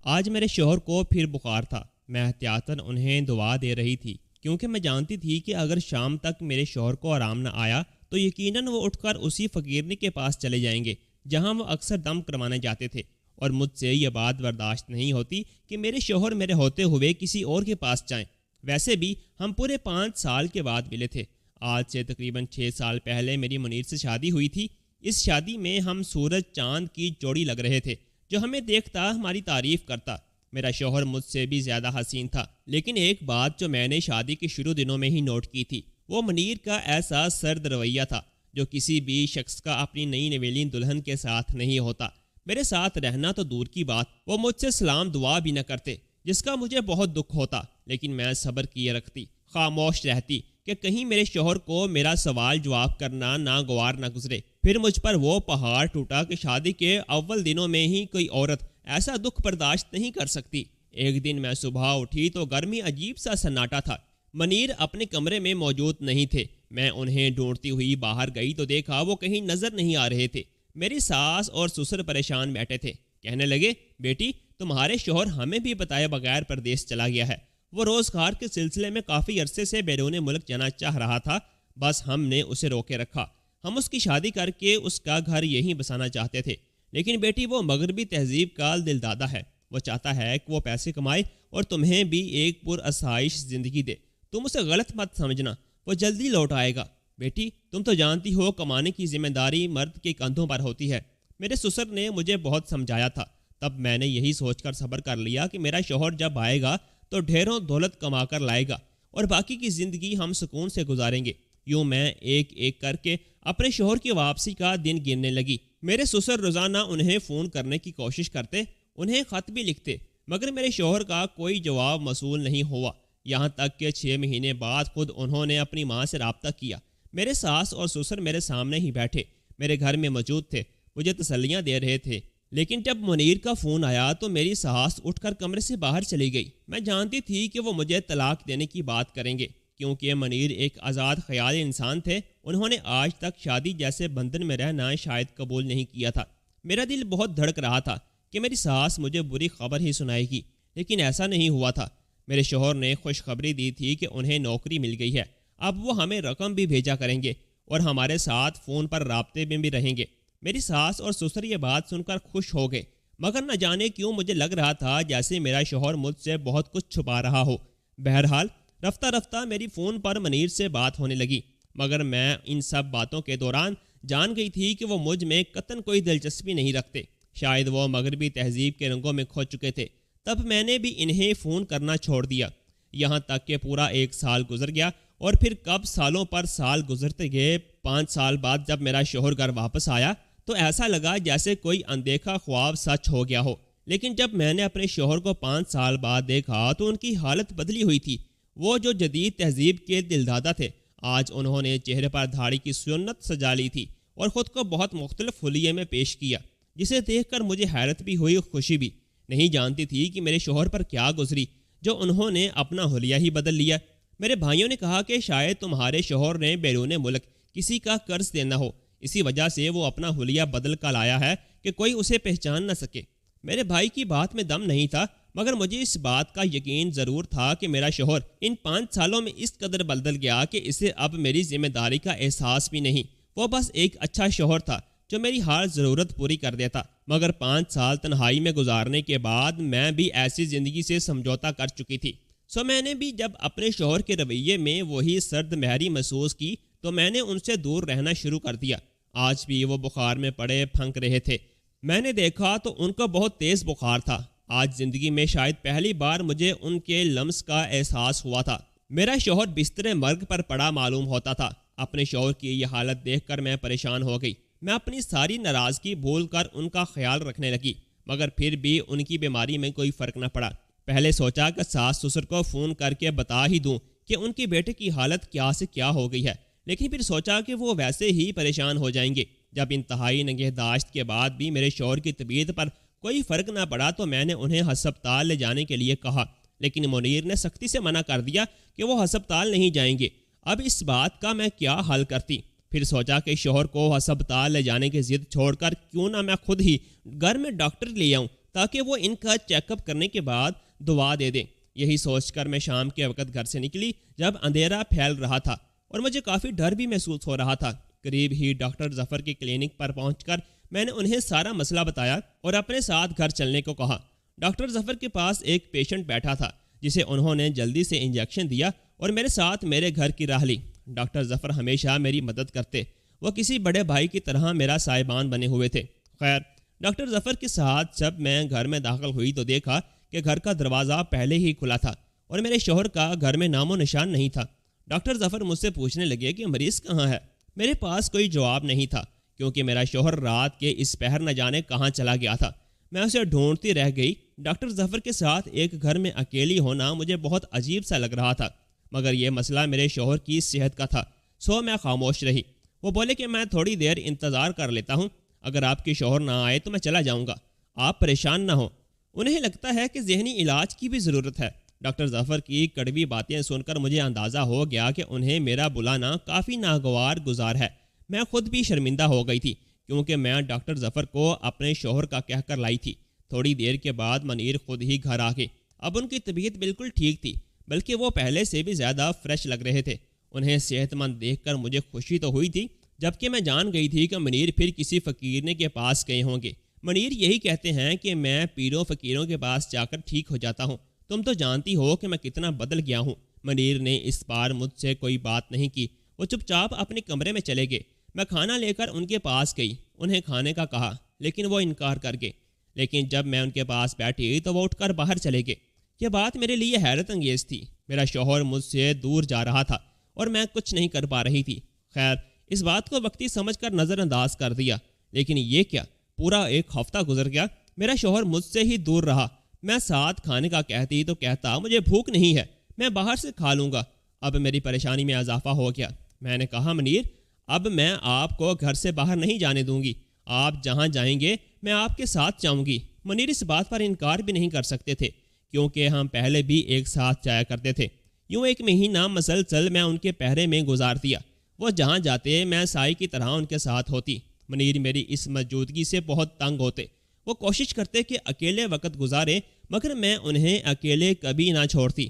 آج میرے شوہر کو پھر بخار تھا۔ میں احتیاطاً انہیں دوا دے رہی تھی کیونکہ میں جانتی تھی کہ اگر شام تک میرے شوہر کو آرام نہ آیا تو یقیناً وہ اٹھ کر اسی فقیرنی کے پاس چلے جائیں گے جہاں وہ اکثر دم کروانے جاتے تھے، اور مجھ سے یہ بات برداشت نہیں ہوتی کہ میرے شوہر میرے ہوتے ہوئے کسی اور کے پاس جائیں۔ ویسے بھی ہم پورے 5 سال کے بعد ملے تھے۔ آج سے تقریباً 6 سال پہلے میری منیر سے شادی ہوئی تھی۔ اس شادی میں ہم سورج چاند کی جوڑی لگ رہے تھے۔ جو ہمیں دیکھتا ہماری تعریف کرتا۔ میرا شوہر مجھ سے بھی زیادہ حسین تھا، لیکن ایک بات جو میں نے شادی کے شروع دنوں میں ہی نوٹ کی تھی، وہ منیر کا ایسا سرد رویہ تھا جو کسی بھی شخص کا اپنی نئی نویلی دلہن کے ساتھ نہیں ہوتا۔ میرے ساتھ رہنا تو دور کی بات، وہ مجھ سے سلام دعا بھی نہ کرتے، جس کا مجھے بہت دکھ ہوتا، لیکن میں صبر کیے رکھتی، خاموش رہتی کہ کہیں میرے شوہر کو میرا سوال جواب کرنا ناگوار نہ گزرے۔ پھر مجھ پر وہ پہاڑ ٹوٹا کہ شادی کے اول دنوں میں ہی کوئی عورت ایسا دکھ برداشت نہیں کر سکتی۔ ایک دن میں صبح اٹھی تو گھر میں عجیب سا سناٹا تھا۔ منیر اپنے کمرے میں موجود نہیں تھے۔ میں انہیں ڈھونڈتی ہوئی باہر گئی تو دیکھا وہ کہیں نظر نہیں آ رہے تھے۔ میری ساس اور سسر پریشان بیٹھے تھے۔ کہنے لگے، بیٹی تمہارے شوہر ہمیں بھی بتائے بغیر پردیس چلا گیا ہے۔ وہ روزگار کے سلسلے میں کافی عرصے سے بیرون ملک جانا چاہ رہا تھا، بس ہم نے اسے روکے رکھا۔ ہم اس کی شادی کر کے اس کا گھر یہیں بسانا چاہتے تھے، لیکن بیٹی وہ مغربی تہذیب کا دل دادا ہے۔ وہ چاہتا ہے کہ وہ پیسے کمائے اور تمہیں بھی ایک پر آسائش زندگی دے۔ تم اسے غلط مت سمجھنا، وہ جلدی لوٹ آئے گا۔ بیٹی تم تو جانتی ہو کمانے کی ذمہ داری مرد کے کندھوں پر ہوتی ہے۔ میرے سسر نے مجھے بہت سمجھایا تھا، تب میں نے یہی سوچ کر صبر کر لیا کہ میرا شوہر جب آئے گا تو ڈھیروں دولت کما کر لائے گا اور باقی کی زندگی ہم سکون سے گزاریں گے۔ یوں میں ایک ایک کر کے اپنے شوہر کی واپسی کا دن گننے لگی۔ میرے سسر روزانہ انہیں فون کرنے کی کوشش کرتے، انہیں خط بھی لکھتے، مگر میرے شوہر کا کوئی جواب موصول نہیں ہوا۔ یہاں تک کہ 6 مہینے بعد خود انہوں نے اپنی ماں سے رابطہ کیا۔ میرے ساس اور سسر میرے سامنے ہی بیٹھے میرے گھر میں موجود تھے، مجھے تسلیاں دے رہے تھے، لیکن جب منیر کا فون آیا تو میری ساس اٹھ کر کمرے سے باہر چلی گئی۔ میں جانتی تھی کہ وہ مجھے طلاق دینے کی بات کریں گے، کیونکہ منیر ایک آزاد خیال انسان تھے۔ انہوں نے آج تک شادی جیسے بندھن میں رہنا شاید قبول نہیں کیا تھا۔ میرا دل بہت دھڑک رہا تھا کہ میری ساس مجھے بری خبر ہی سنائے گی، لیکن ایسا نہیں ہوا تھا۔ میرے شوہر نے خوشخبری دی تھی کہ انہیں نوکری مل گئی ہے، اب وہ ہمیں رقم بھی بھیجا کریں گے اور ہمارے ساتھ فون پر رابطے میں بھی رہیں گے۔ میری ساس اور سسر یہ بات سن کر خوش ہو گئے، مگر نہ جانے کیوں مجھے لگ رہا تھا جیسے میرا شوہر مجھ سے بہت کچھ چھپا رہا ہو۔ بہرحال رفتہ رفتہ میری فون پر منیر سے بات ہونے لگی، مگر میں ان سب باتوں کے دوران جان گئی تھی کہ وہ مجھ میں قطعاً کوئی دلچسپی نہیں رکھتے۔ شاید وہ مغربی تہذیب کے رنگوں میں کھو چکے تھے۔ تب میں نے بھی انہیں فون کرنا چھوڑ دیا، یہاں تک کہ پورا 1 سال گزر گیا، اور پھر کب سالوں پر سال گزرتے گئے۔ 5 سال بعد جب میرا شوہر گھر واپس آیا تو ایسا لگا جیسے کوئی اندیکھا خواب سچ ہو گیا ہو، لیکن جب میں نے اپنے شوہر کو 5 سال بعد دیکھا تو ان کی حالت بدلی ہوئی تھی۔ وہ جو جدید تہذیب کے دلدادہ تھے، آج انہوں نے چہرے پر دھاڑی کی سنت سجا لی تھی اور خود کو بہت مختلف حلیے میں پیش کیا، جسے دیکھ کر مجھے حیرت بھی ہوئی، خوشی بھی۔ نہیں جانتی تھی کہ میرے شوہر پر کیا گزری جو انہوں نے اپنا حلیہ ہی بدل لیا۔ میرے بھائیوں نے کہا کہ شاید تمہارے شوہر نے بیرون ملک کسی کا قرض دینا ہو، اسی وجہ سے وہ اپنا حلیہ بدل کر لایا ہے کہ کوئی اسے پہچان نہ سکے۔ میرے بھائی کی بات میں دم نہیں تھا، مگر مجھے اس بات کا یقین ضرور تھا کہ میرا شوہر ان 5 سالوں میں اس قدر بدل گیا کہ اسے اب میری ذمہ داری کا احساس بھی نہیں۔ وہ بس ایک اچھا شوہر تھا جو میری ہر ضرورت پوری کر دیتا، مگر 5 سال تنہائی میں گزارنے کے بعد میں بھی ایسی زندگی سے سمجھوتا کر چکی تھی۔ میں نے بھی جب اپنے شوہر کے رویے میں وہی سرد مہری محسوس کی تو میں نے ان سے دور رہنا شروع کر دیا۔ آج بھی وہ بخار میں پڑے پھنک رہے تھے۔ میں نے دیکھا تو ان کو بہت تیز بخار تھا۔ آج زندگی میں شاید پہلی بار مجھے ان کے لمس کا احساس ہوا تھا۔ میرا شوہر بستر مرگ پر پڑا معلوم ہوتا تھا۔ اپنے شوہر کی یہ حالت دیکھ کر میں پریشان ہو گئی۔ میں اپنی ساری ناراضگی بھول کر ان کا خیال رکھنے لگی، مگر پھر بھی ان کی بیماری میں کوئی فرق نہ پڑا۔ پہلے سوچا کہ ساس سسر کو فون کر کے بتا ہی دوں کہ ان کے بیٹے کی حالت کیا سے کیا ہو گئی ہے، لیکن پھر سوچا کہ وہ ویسے ہی پریشان ہو جائیں گے۔ جب انتہائی نگہداشت کے بعد بھی میرے شوہر کی طبیعت پر کوئی فرق نہ پڑا تو میں نے انہیں ہسپتال لے جانے کے لیے کہا، لیکن منیر نے سختی سے منع کر دیا کہ وہ ہسپتال نہیں جائیں گے۔ اب اس بات کا میں کیا حل کرتی؟ پھر سوچا کہ شوہر کو ہسپتال لے جانے کی ضد چھوڑ کر کیوں نہ میں خود ہی گھر میں ڈاکٹر لے آؤں تاکہ وہ ان کا چیک اپ کرنے کے بعد دوا دے دیں۔ یہی سوچ کر میں شام کے وقت گھر سے نکلی جب اندھیرا پھیل رہا تھا اور مجھے کافی ڈر بھی محسوس ہو رہا تھا۔ قریب ہی ڈاکٹر ظفر کی کلینک پر پہنچ کر میں نے انہیں سارا مسئلہ بتایا اور اپنے ساتھ گھر چلنے کو کہا۔ ڈاکٹر ظفر کے پاس ایک پیشنٹ بیٹھا تھا جسے انہوں نے جلدی سے انجیکشن دیا اور میرے ساتھ میرے گھر کی راہ لی۔ ڈاکٹر ظفر ہمیشہ میری مدد کرتے، وہ کسی بڑے بھائی کی طرح میرا سائبان بنے ہوئے تھے۔ خیر، ڈاکٹر ظفر کے ساتھ جب میں گھر میں داخل ہوئی تو دیکھا کہ گھر کا دروازہ پہلے ہی کھلا تھا اور میرے شوہر کا گھر میں نام و نشان نہیں تھا۔ ڈاکٹر ظفر مجھ سے پوچھنے لگے کہ مریض کہاں ہے۔ میرے پاس کوئی جواب نہیں تھا کیونکہ میرا شوہر رات کے اس پہر نہ جانے کہاں چلا گیا تھا۔ میں اسے ڈھونڈتی رہ گئی۔ ڈاکٹر ظفر کے ساتھ ایک گھر میں اکیلی ہونا مجھے بہت عجیب سا لگ رہا تھا، مگر یہ مسئلہ میرے شوہر کی صحت کا تھا، سو میں خاموش رہی۔ وہ بولے کہ میں تھوڑی دیر انتظار کر لیتا ہوں، اگر آپ کے شوہر نہ آئے تو میں چلا جاؤں گا، آپ پریشان نہ ہوں، انہیں لگتا ہے کہ ذہنی علاج کی بھی ضرورت ہے۔ ڈاکٹر ظفر کی کڑوی باتیں سن کر مجھے اندازہ ہو گیا کہ انہیں میرا بلانا کافی ناگوار گزار ہے۔ میں خود بھی شرمندہ ہو گئی تھی کیونکہ میں ڈاکٹر ظفر کو اپنے شوہر کا کہہ کر لائی تھی۔ تھوڑی دیر کے بعد منیر خود ہی گھر آ گئے۔ اب ان کی طبیعت بالکل ٹھیک تھی، بلکہ وہ پہلے سے بھی زیادہ فریش لگ رہے تھے۔ انہیں صحت مند دیکھ کر مجھے خوشی تو ہوئی تھی، جبکہ میں جان گئی تھی کہ منیر پھر کسی فقیرنے کے پاس گئے ہوں گے۔ منیر یہی کہتے ہیں کہ میں پیروں فقیروں کے پاس جا کر ٹھیک ہو جاتا ہوں، تم تو جانتی ہو کہ میں کتنا بدل گیا ہوں۔ منیر نے اس بار مجھ سے کوئی بات نہیں کی، وہ چپ چاپ اپنے کمرے میں چلے گئے۔ میں کھانا لے کر ان کے پاس گئی، انہیں کھانے کا کہا لیکن وہ انکار کر گئے۔ لیکن جب میں ان کے پاس بیٹھی تو وہ اٹھ کر باہر چلے گئے۔ یہ بات میرے لیے حیرت انگیز تھی۔ میرا شوہر مجھ سے دور جا رہا تھا اور میں کچھ نہیں کر پا رہی تھی۔ خیر، اس بات کو وقتی سمجھ کر نظر انداز کر دیا، لیکن یہ کیا، پورا ایک ہفتہ گزر گیا، میرا شوہر مجھ سے ہی دور رہا۔ میں ساتھ کھانے کا کہتی تو کہتا مجھے بھوک نہیں ہے، میں باہر سے کھا لوں گا۔ اب میری پریشانی میں اضافہ ہو گیا۔ میں نے کہا منیر، اب میں آپ کو گھر سے باہر نہیں جانے دوں گی، آپ جہاں جائیں گے میں آپ کے ساتھ جاؤں گی۔ منیر اس بات پر انکار بھی نہیں کر سکتے تھے کیونکہ ہم پہلے بھی ایک ساتھ جایا کرتے تھے۔ یوں ایک مہینہ مسلسل میں ان کے پہرے میں گزار دیا۔ وہ جہاں جاتے میں سائی کی طرح ان کے ساتھ ہوتی۔ منیر میری اس موجودگی سے بہت تنگ ہوتے، وہ کوشش کرتے کہ اکیلے وقت گزارے، مگر میں انہیں اکیلے کبھی نہ چھوڑتی۔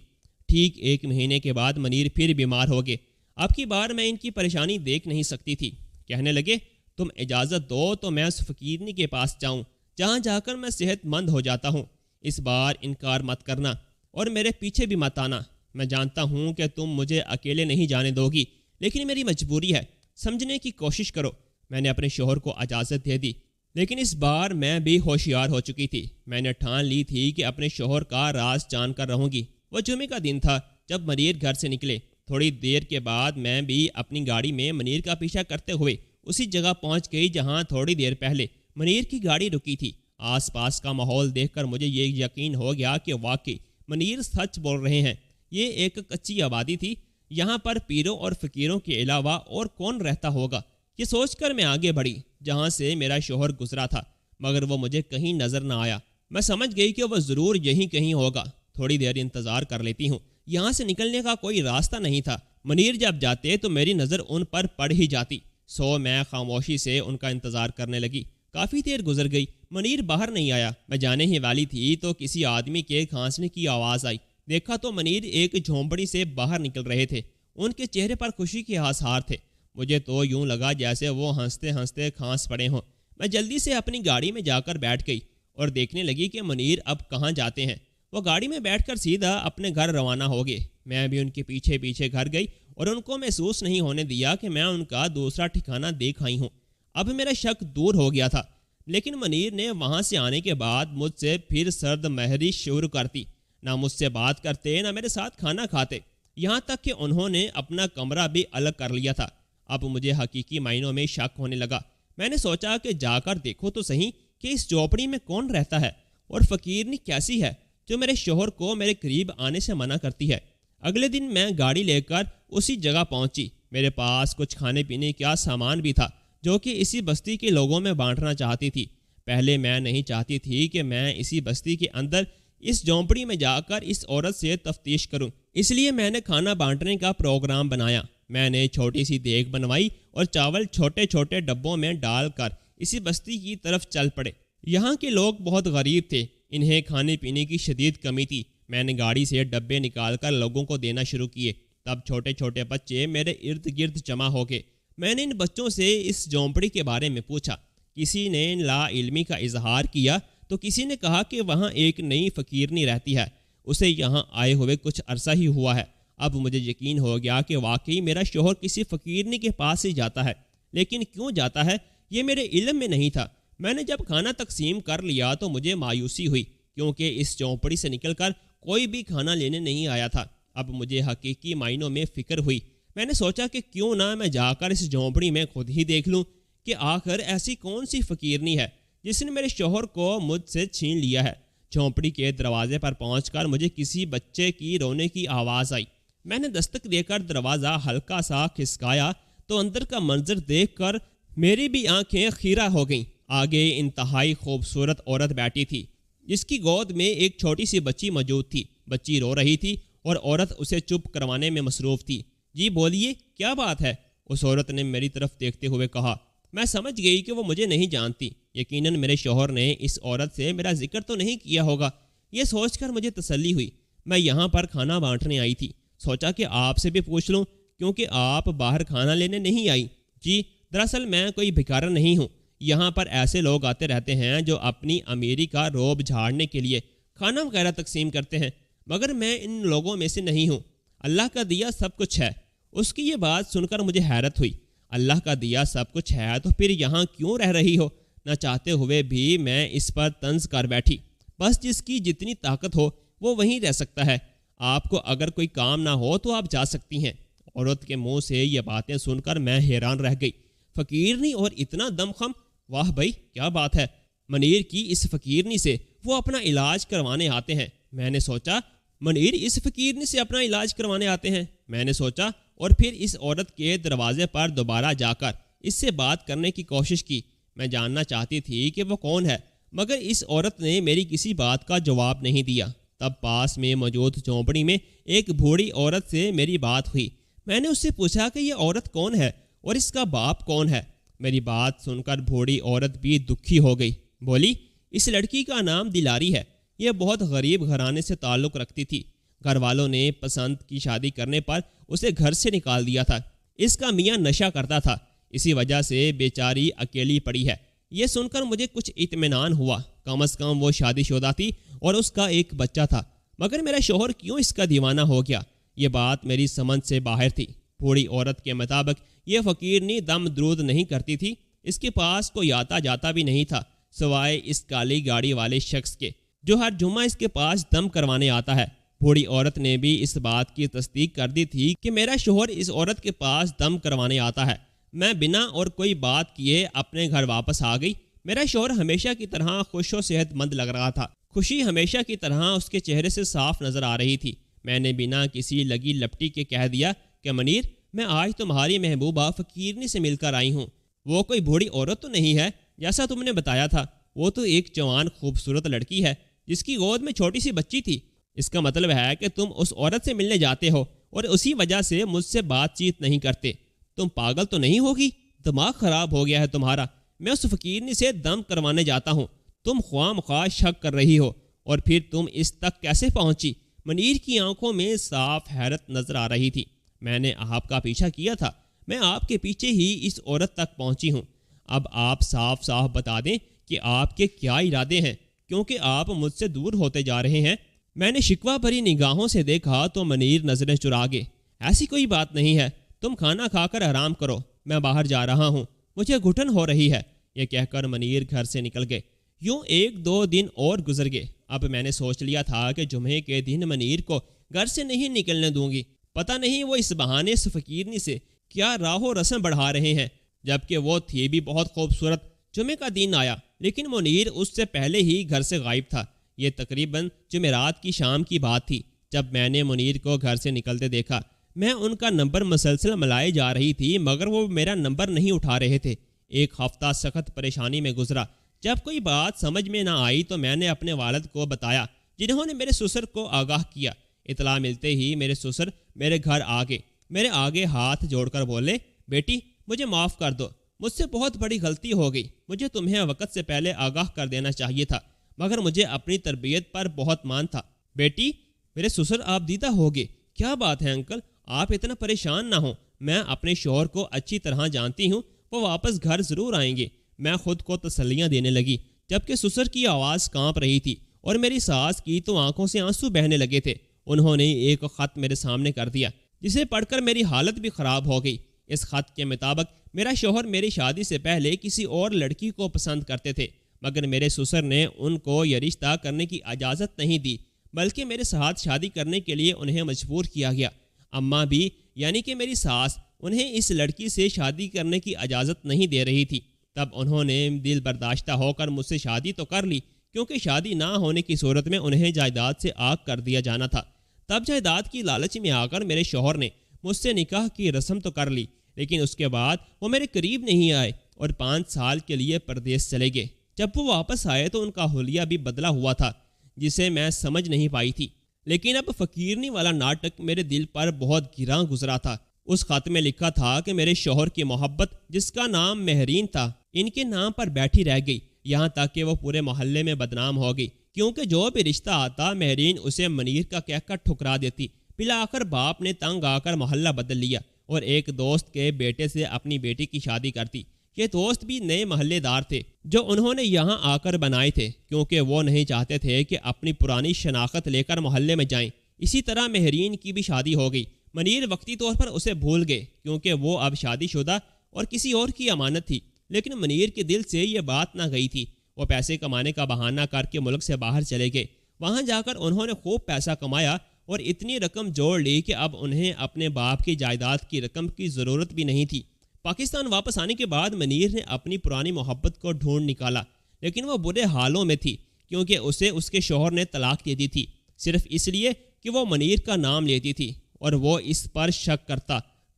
ٹھیک ایک مہینے کے بعد منیر پھر بیمار ہو گئے۔ اب کی بار میں ان کی پریشانی دیکھ نہیں سکتی تھی۔ کہنے لگے تم اجازت دو تو میں اس فقیرنی کے پاس جاؤں جہاں جا کر میں صحت مند ہو جاتا ہوں۔ اس بار انکار مت کرنا اور میرے پیچھے بھی مت آنا۔ میں جانتا ہوں کہ تم مجھے اکیلے نہیں جانے دو گی، لیکن میری مجبوری ہے، سمجھنے کی کوشش کرو۔ میں نے اپنے شوہر کو اجازت دے دی، لیکن اس بار میں بھی ہوشیار ہو چکی تھی۔ میں نے ٹھان لی تھی کہ اپنے شوہر کا راز جان کر رہوں گی۔ وہ جمعے کا دن تھا جب منیر گھر سے نکلے۔ تھوڑی دیر کے بعد میں بھی اپنی گاڑی میں منیر کا پیچھا کرتے ہوئے اسی جگہ پہنچ گئی جہاں تھوڑی دیر پہلے منیر کی گاڑی رکی تھی۔ آس پاس کا ماحول دیکھ کر مجھے یہ یقین ہو گیا کہ واقعی منیر سچ بول رہے ہیں۔ یہ ایک کچی آبادی تھی، یہاں پر پیروں اور فقیروں کے علاوہ اور کون رہتا ہوگا؟ یہ سوچ کر میں آگے بڑھی جہاں سے میرا شوہر گزرا تھا، مگر وہ مجھے کہیں نظر نہ آیا۔ میں سمجھ گئی کہ وہ ضرور یہیں کہیں ہوگا۔ تھوڑی دیر انتظار کر لیتی ہوں، یہاں سے نکلنے کا کوئی راستہ نہیں تھا۔ منیر جب جاتے تو میری نظر ان پر پڑ ہی جاتی، سو میں خاموشی سے ان کا انتظار کرنے لگی۔ کافی دیر گزر گئی، منیر باہر نہیں آیا۔ میں جانے ہی والی تھی تو کسی آدمی کے کھانسنے کی آواز آئی۔ دیکھا تو منیر ایک جھونپڑی سے باہر نکل رہے تھے۔ ان کے چہرے پر خوشی کے آثار تھے۔ مجھے تو یوں لگا جیسے وہ ہنستے ہنستے کھانس پڑے ہوں۔ میں جلدی سے اپنی گاڑی میں جا کر بیٹھ گئی اور دیکھنے لگی کہ منیر اب کہاں جاتے ہیں۔ وہ گاڑی میں بیٹھ کر سیدھا اپنے گھر روانہ ہو گئے۔ میں بھی ان کے پیچھے پیچھے گھر گئی اور ان کو محسوس نہیں ہونے دیا کہ میں ان کا دوسرا ٹھکانہ دیکھ آئی ہوں۔ اب میرا شک دور ہو گیا تھا، لیکن منیر نے وہاں سے آنے کے بعد مجھ سے پھر سرد مہری شروع کرتی۔ نہ مجھ سے بات کرتے، نہ میرے ساتھ کھانا کھاتے، یہاں تک کہ انہوں نے اپنا کمرہ بھی الگ کر لیا تھا۔ اب مجھے حقیقی معنوں میں شک ہونے لگا۔ میں نے سوچا کہ جا کر دیکھو تو صحیح کہ اس جھونپڑی میں کون رہتا ہے اور فقیرنی کیسی ہے جو میرے شوہر کو میرے قریب آنے سے منع کرتی ہے۔ اگلے دن میں گاڑی لے کر اسی جگہ پہنچی۔ میرے پاس کچھ کھانے پینے کا سامان بھی تھا جو کہ اسی بستی کے لوگوں میں بانٹنا چاہتی تھی۔ پہلے میں نہیں چاہتی تھی کہ میں اسی بستی کے اندر اس جھونپڑی میں جا کر اس عورت سے تفتیش کروں، اس لیے میں نے کھانا بانٹنے کا پروگرام بنایا۔ میں نے چھوٹی سی دیگ بنوائی اور چاول چھوٹے چھوٹے ڈبوں میں ڈال کر اسی بستی کی طرف چل پڑے۔ یہاں کے لوگ بہت غریب تھے، انہیں کھانے پینے کی شدید کمی تھی۔ میں نے گاڑی سے ڈبے نکال کر لوگوں کو دینا شروع کیے۔ تب چھوٹے چھوٹے بچے میرے ارد گرد جمع ہو گئے۔ میں نے ان بچوں سے اس جھونپڑی کے بارے میں پوچھا۔ کسی نے لا علمی کا اظہار کیا تو کسی نے کہا کہ وہاں ایک نئی فقیرنی رہتی ہے، اسے یہاں آئے ہوئے کچھ عرصہ ہی ہوا ہے۔ اب مجھے یقین ہو گیا کہ واقعی میرا شوہر کسی فقیرنی کے پاس ہی جاتا ہے، لیکن کیوں جاتا ہے یہ میرے علم میں نہیں تھا۔ میں نے جب کھانا تقسیم کر لیا تو مجھے مایوسی ہوئی، کیونکہ اس جھونپڑی سے نکل کر کوئی بھی کھانا لینے نہیں آیا تھا۔ اب مجھے حقیقی معنوں میں فکر ہوئی۔ میں نے سوچا کہ کیوں نہ میں جا کر اس جھونپڑی میں خود ہی دیکھ لوں کہ آخر ایسی کون سی فقیرنی ہے جس نے میرے شوہر کو مجھ سے چھین لیا ہے۔ جھونپڑی کے دروازے پر پہنچ کر مجھے کسی بچے کی رونے کی آواز آئی۔ میں نے دستک دے کر دروازہ ہلکا سا کھسکایا تو اندر کا منظر دیکھ کر میری بھی آنکھیں خیرہ ہو گئیں۔ آگے انتہائی خوبصورت عورت بیٹھی تھی، جس کی گود میں ایک چھوٹی سی بچی موجود تھی۔ بچی رو رہی تھی اور عورت اسے چپ کروانے میں مصروف تھی۔ جی بولیے، کیا بات ہے؟ اس عورت نے میری طرف دیکھتے ہوئے کہا۔ میں سمجھ گئی کہ وہ مجھے نہیں جانتی۔ یقیناً میرے شوہر نے اس عورت سے میرا ذکر تو نہیں کیا ہوگا۔ یہ سوچ کر مجھے تسلی ہوئی۔ میں یہاں پر کھانا بانٹنے آئی تھی، سوچا کہ آپ سے بھی پوچھ لوں، کیونکہ آپ باہر کھانا لینے نہیں آئی۔ جی دراصل میں کوئی بھکارن نہیں ہوں، یہاں پر ایسے لوگ آتے رہتے ہیں جو اپنی امیری کا روب جھاڑنے کے لیے کھانا وغیرہ تقسیم کرتے ہیں، مگر میں ان لوگوں میں سے نہیں ہوں۔ اللہ کا دیا سب کچھ ہے۔ اس کی یہ بات سن کر مجھے حیرت ہوئی۔ اللہ کا دیا سب کچھ ہے تو پھر یہاں کیوں رہ رہی ہو؟ نہ چاہتے ہوئے بھی میں اس پر طنز کر بیٹھی۔ بس جس کی جتنی طاقت ہو وہ وہیں رہ سکتا ہے۔ آپ کو اگر کوئی کام نہ ہو تو آپ جا سکتی ہیں۔ عورت کے منہ سے یہ باتیں سن کر میں حیران رہ گئی۔ فقیرنی اور اتنا دم خم، واہ بھائی کیا بات ہے۔ منیر کی اس فقیرنی سے وہ اپنا علاج کروانے آتے ہیں۔ میں نے سوچا منیر اس فقیرنی سے اپنا علاج کروانے آتے ہیں، میں نے سوچا، اور پھر اس عورت کے دروازے پر دوبارہ جا کر اس سے بات کرنے کی کوشش کی۔ میں جاننا چاہتی تھی کہ وہ کون ہے، مگر اس عورت نے میری کسی بات کا جواب نہیں دیا۔ تب پاس میں موجود جھونپڑی میں ایک بوڑھی عورت سے میری بات ہوئی۔ میں نے اس سے پوچھا کہ یہ عورت کون ہے اور اس کا باپ کون ہے۔ میری بات سن کر بوڑھی عورت بھی دکھی ہو گئی۔ بولی، اس لڑکی کا نام دلاری ہے، یہ بہت غریب گھرانے سے تعلق رکھتی تھی۔ گھر والوں نے پسند کی شادی کرنے پر اسے گھر سے نکال دیا تھا۔ اس کا میاں نشہ کرتا تھا، اسی وجہ سے بیچاری اکیلی پڑی ہے۔ یہ سن کر مجھے کچھ اطمینان ہوا، کم از کم وہ شادی شدہ تھی اور اس کا ایک بچہ تھا۔ مگر میرا شوہر کیوں اس کا دیوانہ ہو گیا؟ یہ بات میری سمجھ سے باہر تھی۔ بوڑھی عورت کے مطابق یہ فقیرنی دم درود نہیں کرتی تھی، اس کے پاس کوئی آتا جاتا بھی نہیں تھا سوائے اس کالی گاڑی والے شخص کے جو ہر جمعہ اس کے پاس دم کروانے آتا ہے۔ بوڑھی عورت نے بھی اس بات کی تصدیق کر دی تھی کہ میرا شوہر اس عورت کے پاس دم کروانے آتا ہے۔ میں بنا اور کوئی بات کیے اپنے گھر واپس آ گئی۔ میرا شوہر ہمیشہ کی طرح خوش و صحت مند لگ رہا تھا۔ خوشی ہمیشہ کی طرح اس کے چہرے سے صاف نظر آ رہی تھی۔ میں نے بنا کسی لگی لپٹی کے کہہ دیا کہ منیر، میں آج تمہاری محبوبہ فقیرنی سے مل کر آئی ہوں۔ وہ کوئی بوڑھی عورت تو نہیں ہے جیسا تم نے بتایا تھا، وہ تو ایک جوان خوبصورت لڑکی ہے جس کی گود میں چھوٹی سی بچی تھی۔ اس کا مطلب ہے کہ تم اس عورت سے ملنے جاتے ہو اور اسی وجہ سے مجھ سے بات چیت نہیں کرتے۔ تم پاگل تو نہیں ہوگی؟ دماغ خراب ہو گیا ہے تمہارا؟ میں اس فقیرنی سے دم کروانے جاتا ہوں، تم خواہ مخواہ شک کر رہی ہو، اور پھر تم اس تک کیسے پہنچی؟ منیر کی آنکھوں میں صاف حیرت نظر آ رہی تھی۔ میں نے آپ کا پیچھا کیا تھا، میں آپ کے پیچھے ہی اس عورت تک پہنچی ہوں۔ اب آپ صاف صاف بتا دیں کہ آپ کے کیا ارادے ہیں، کیونکہ آپ مجھ سے دور ہوتے جا رہے ہیں۔ میں نے شکوہ بھری نگاہوں سے دیکھا تو منیر نظریں چرا گئے۔ ایسی کوئی بات نہیں ہے، تم کھانا کھا کر آرام کرو، میں باہر جا رہا ہوں، مجھے گھٹن ہو رہی ہے۔ یہ کہہ کر منیر گھر سے نکل گئے۔ یوں 1-2 دن اور گزر گئے۔ اب میں نے سوچ لیا تھا کہ جمعے کے دن منیر کو گھر سے نہیں نکلنے دوں گی۔ پتہ نہیں وہ اس بہانے اس فقیرنی سے کیا راہ و رسم بڑھا رہے ہیں، جبکہ وہ تھی بھی بہت خوبصورت۔ جمعے کا دن آیا، لیکن منیر اس سے پہلے ہی گھر سے غائب تھا۔ یہ تقریباً جمعرات کی شام کی بات تھی جب میں نے منیر کو گھر سے نکلتے دیکھا۔ میں ان کا نمبر مسلسل ملائے جا رہی تھی، مگر وہ میرا نمبر نہیں اٹھا رہے تھے۔ ایک ہفتہ سخت پریشانی میں گزرا۔ جب کوئی بات سمجھ میں نہ آئی تو میں نے اپنے والد کو بتایا، جنہوں نے میرے سسر کو آگاہ کیا۔ اطلاع ملتے ہی میرے سسر میرے گھر آ گئے، میرے آگے ہاتھ جوڑ کر بولے، بیٹی مجھے معاف کر دو، مجھ سے بہت بڑی غلطی ہو گئی، مجھے تمہیں وقت سے پہلے آگاہ کر دینا چاہیے تھا، مگر مجھے اپنی تربیت پر بہت مان تھا۔ بیٹی، میرے سسر آپ دیدہ ہوگے۔ کیا بات ہے انکل، آپ اتنا پریشان نہ ہوں، میں اپنے شوہر کو اچھی طرح جانتی ہوں، وہ واپس گھر ضرور آئیں گے۔ میں خود کو تسلیاں دینے لگی، جبکہ سسر کی آواز کانپ رہی تھی اور میری ساس کی تو آنکھوں سے آنسو بہنے لگے تھے۔ انہوں نے ایک خط میرے سامنے کر دیا، جسے پڑھ کر میری حالت بھی خراب ہو گئی۔ اس خط کے مطابق میرا شوہر میری شادی سے پہلے کسی اور لڑکی کو پسند کرتے تھے، مگر میرے سسر نے ان کو یہ رشتہ کرنے کی اجازت نہیں دی، بلکہ میرے ساتھ شادی کرنے کے لیے انہیں مجبور کیا گیا۔ اماں بھی، یعنی کہ میری ساس، انہیں اس لڑکی سے شادی کرنے کی اجازت نہیں دے رہی تھی۔ تب انہوں نے دل برداشتہ ہو کر مجھ سے شادی تو کر لی، کیونکہ شادی نہ ہونے کی صورت میں انہیں جائیداد سے آگ کر دیا جانا تھا۔ تب جائیداد کی لالچ میں آ کر میرے شوہر نے مجھ سے نکاح کی رسم تو کر لی، لیکن اس کے بعد وہ میرے قریب نہیں آئے اور 5 سال کے لیے پردیس چلے گئے۔ جب وہ واپس آئے تو ان کا حلیہ بھی بدلا ہوا تھا، جسے میں سمجھ نہیں پائی تھی۔ لیکن اب فقیرنی والا ناٹک میرے دل پر بہت گراں گزرا تھا۔ اس خط میں لکھا تھا کہ میرے شوہر کی محبت، جس کا نام مہرین تھا، ان کے نام پر بیٹھی رہ گئی، یہاں تک کہ وہ پورے محلے میں بدنام ہو گئی، کیونکہ جو بھی رشتہ آتا مہرین اسے منیر کا کہہ کر ٹھکرا دیتی۔ بالآخر باپ نے تنگ آ کر محلہ بدل لیا اور ایک دوست کے بیٹے سے اپنی بیٹی کی شادی کرتی۔ یہ دوست بھی نئے محلے دار تھے جو انہوں نے یہاں آ کر بنائے تھے، کیونکہ وہ نہیں چاہتے تھے کہ اپنی پرانی شناخت لے کر محلے میں جائیں۔ اسی طرح مہرین کی بھی شادی ہو گئی۔ منیر وقتی طور پر اسے بھول گئے، کیونکہ وہ اب شادی شدہ اور کسی اور کی امانت تھی، لیکن منیر کے دل سے یہ بات نہ گئی تھی۔ وہ پیسے کمانے کا بہانہ کر کے ملک سے باہر چلے گئے۔ وہاں جا کر انہوں نے خوب پیسہ کمایا اور اتنی رقم جوڑ لی کہ اب انہیں اپنے باپ کی جائیداد کی رقم کی ضرورت بھی نہیں تھی۔ پاکستان واپس آنے کے بعد منیر نے اپنی پرانی محبت کو ڈھونڈ نکالا، لیکن وہ برے حالوں میں تھی، کیونکہ اسے اس کے شوہر نے طلاق دے دی تھی، صرف اس لیے کہ وہ منیر کا نام لیتی تھی، اور وہ اس پر شک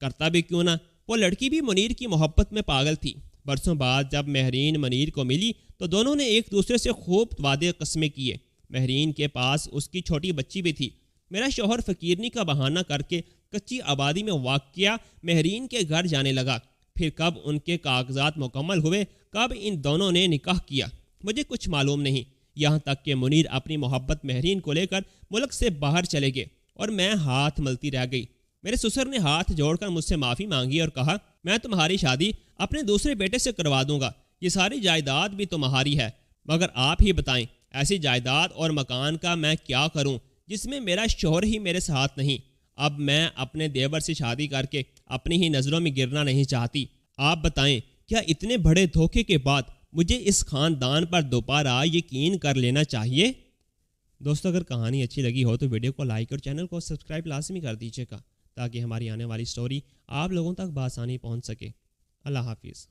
کرتا بھی کیوں نہ، وہ لڑکی بھی منیر کی محبت میں پاگل تھی۔ برسوں بعد جب مہرین منیر کو ملی تو دونوں نے ایک دوسرے سے خوب وعدے قسمیں کیے۔ مہرین کے پاس اس کی چھوٹی بچی بھی تھی۔ میرا شوہر فقیرنی کا بہانہ کر کے کچی آبادی میں واقع مہرین کے گھر جانے لگا۔ پھر کب ان کے کاغذات مکمل ہوئے، کب ان دونوں نے نکاح کیا، مجھے کچھ معلوم نہیں، یہاں تک کہ منیر اپنی محبت مہرین کو لے کر ملک سے باہر چلے گئے اور میں ہاتھ ملتی رہ گئی۔ میرے سسر نے ہاتھ جوڑ کر مجھ سے معافی مانگی اور کہا، میں تمہاری شادی اپنے دوسرے بیٹے سے کروا دوں گا، یہ ساری جائیداد بھی تمہاری ہے، مگر آپ ہی بتائیں ایسی جائیداد اور مکان کا میں کیا کروں جس میں میرا شوہر ہی میرے ساتھ نہیں۔ اب میں اپنے دیور سے شادی کر کے اپنی ہی نظروں میں گرنا نہیں چاہتی۔ آپ بتائیں، کیا اتنے بڑے دھوکے کے بعد مجھے اس خاندان پر دوبارہ یقین کر لینا چاہیے؟ دوستو، اگر کہانی اچھی لگی ہو تو ویڈیو کو لائک اور چینل کو سبسکرائب لازمی کر دیجیے گا، تاکہ ہماری آنے والی سٹوری آپ لوگوں تک بآسانی پہنچ سکے۔ اللہ حافظ۔